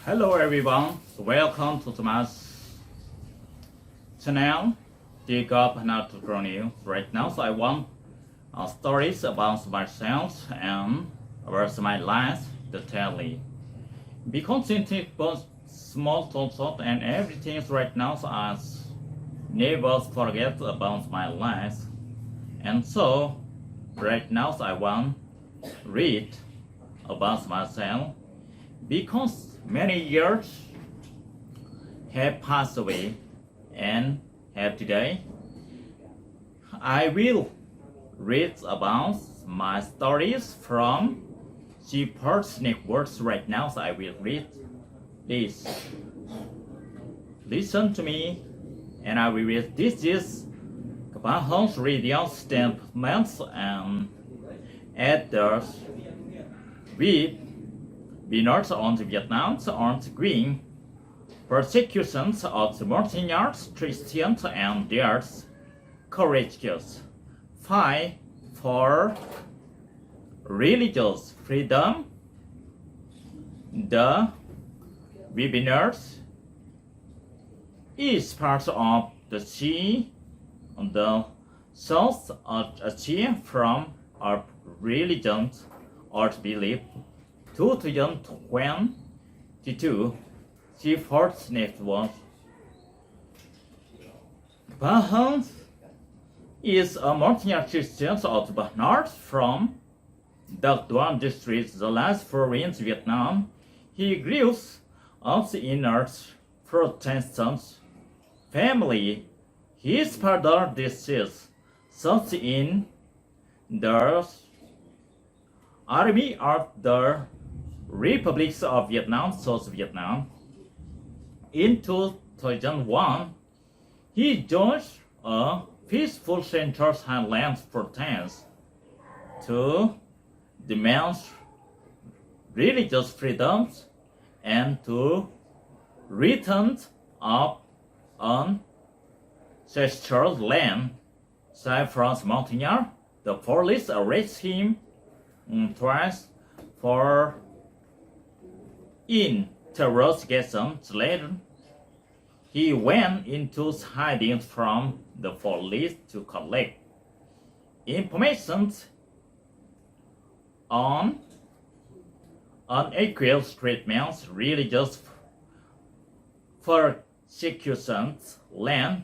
Hello everyone, welcome to my channel. Dear God, Bahnar Tukrong. Right now, I want stories about myself and about my life to tell you. Because it is both small thoughts and everything right now, so I never forget about my life. And so, right now, I want to read about myself because many years have passed away and have today. I will read about my stories from the personal words right now. So I will read this. Listen to me and I will read. This is Bahnar radio statements and others with winners on Vietnam ongoing persecutions of the Montagnard Christians and their courageous fight for religious freedom. The webinars is part of the source of achieve from our religion or belief. 2022, the fourth next was Bahnar is a Montagnard Christian of Bahnar from Duc Duan district, the last province of Vietnam. He grew up in a Protestant family. His father deceased served in the Army of the Republic of Vietnam, South Vietnam. In 2001, he joined a peaceful Central Highlands protest to demand religious freedoms and to return of ancestral land. Aside from Montagnard, the police arrested him twice for interrogation. Later, he went into hiding from the police to collect information on unequal treatment, religious persecutions, land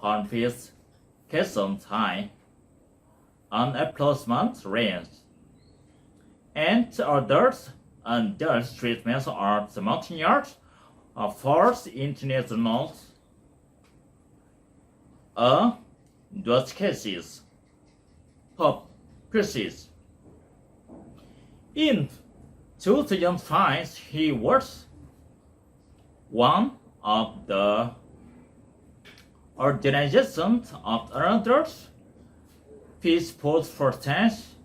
confiscation, high unemployment rates, and others unjust treatments of the Montagnard forced international those cases hypocrisy. In 2005, he was one of the organizations of others peaceful protests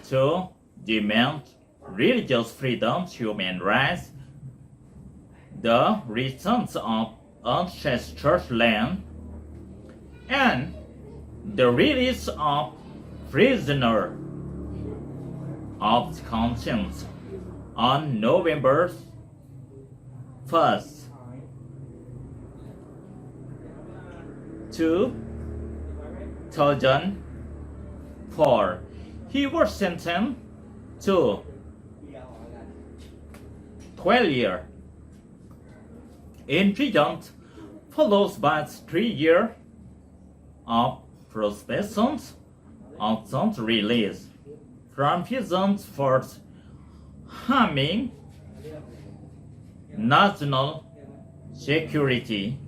to demand religious freedom, human rights, the return of ancestral land, and the release of prisoners of conscience on November 1st, 2004. He was sentenced to 12 years in prison, followed by 3 years of probation and release from prison for harming national security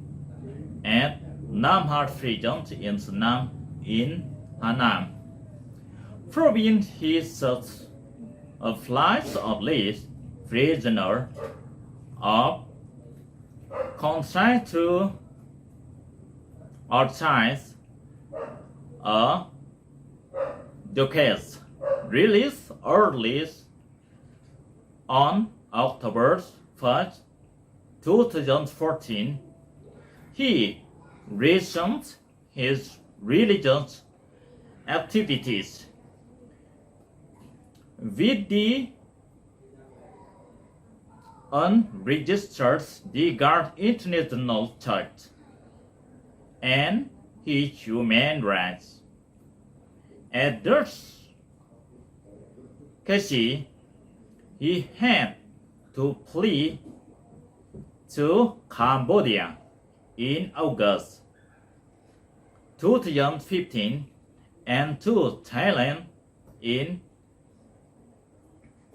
at Nam prison in Hanam. Proving his such a flight of least prisoner of consent to outside a decade, released early on October 1st, 2014. He resumed his religious activities with the unregistered disregard international church and his human rights. At this case, he had to flee to Cambodia in August 2015 and to Thailand in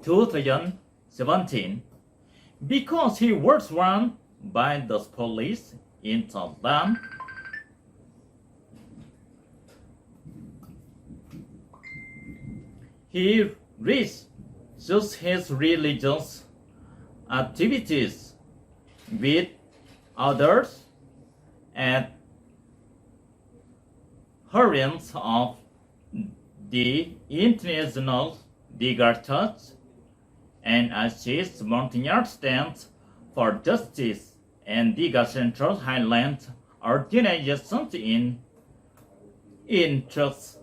2017 because he was warned by the police in Thailand. He risks his religious activities with others at hearings of the International Legal Church and assists Montagnard stands for justice and Legal Central Highland organizations in introducing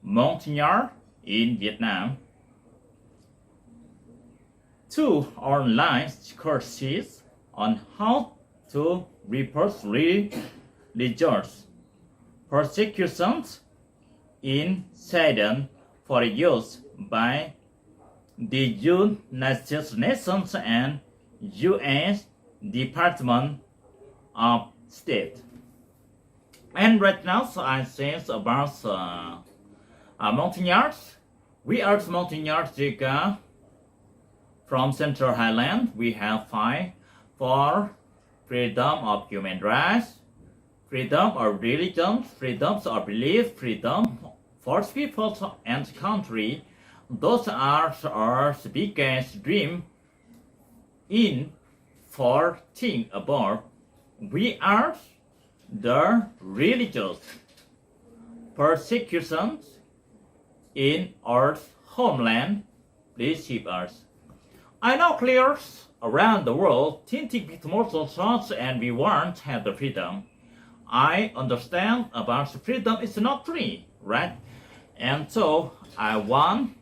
Montagnard in Vietnam. 2 online courses on how to report religious persecutions in Sweden for use by the United Nations and U.S. Department of State. And right now, so I say about Montagnard. We are Montagnard from Central Highland. We have fight for freedom of human rights, freedom of religion, freedom of belief, freedom for people and country. Those are our biggest dream in for think about. We are the religious persecutions in our homeland. Please keep us. I know clear around the world thinking with multiple thoughts and we want to have the freedom. I understand about freedom is not free, right? And so I want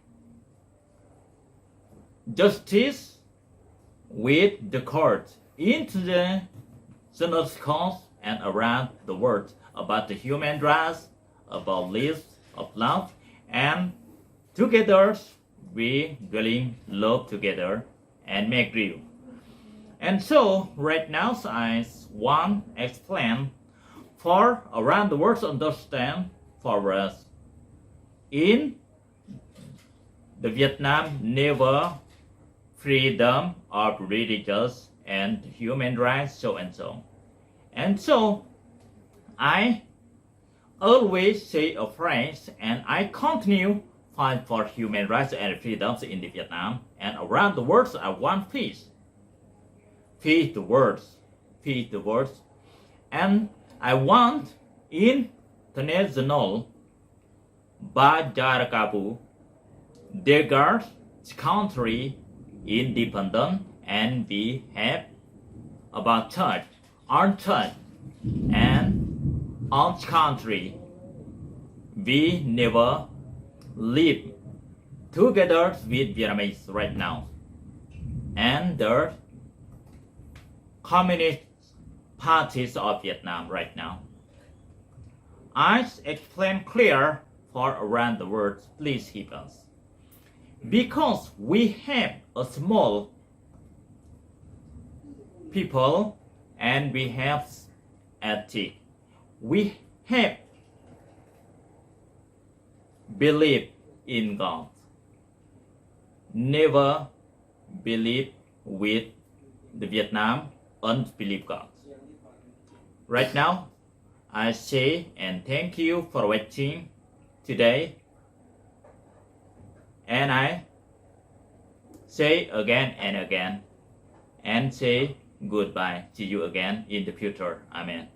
justice with the court into the Senate cause and around the world about the human rights, about lives of love, and together we willing love together and make real. And so right now I want to explain for around the world to understand for us. In the Vietnam never freedom of religious and human rights so and so. And so I always say a phrase and I continue fight for human rights and freedoms in the Vietnam and around the world. I want peace. Peace the words. Peace the words. And I want international Bajarakabu Degar country independent and we have about church, our church and our country. We never live together with Vietnamese right now. And the communist parties of Vietnam right now. I explain clear for around the world, please keep us. Because we have a small people and we have ethic. We have believe in God. Never believe with the Vietnam unbelieve God. Right now, I say and thank you for watching today. And I say again and again and say goodbye. See you again in the future. Amen.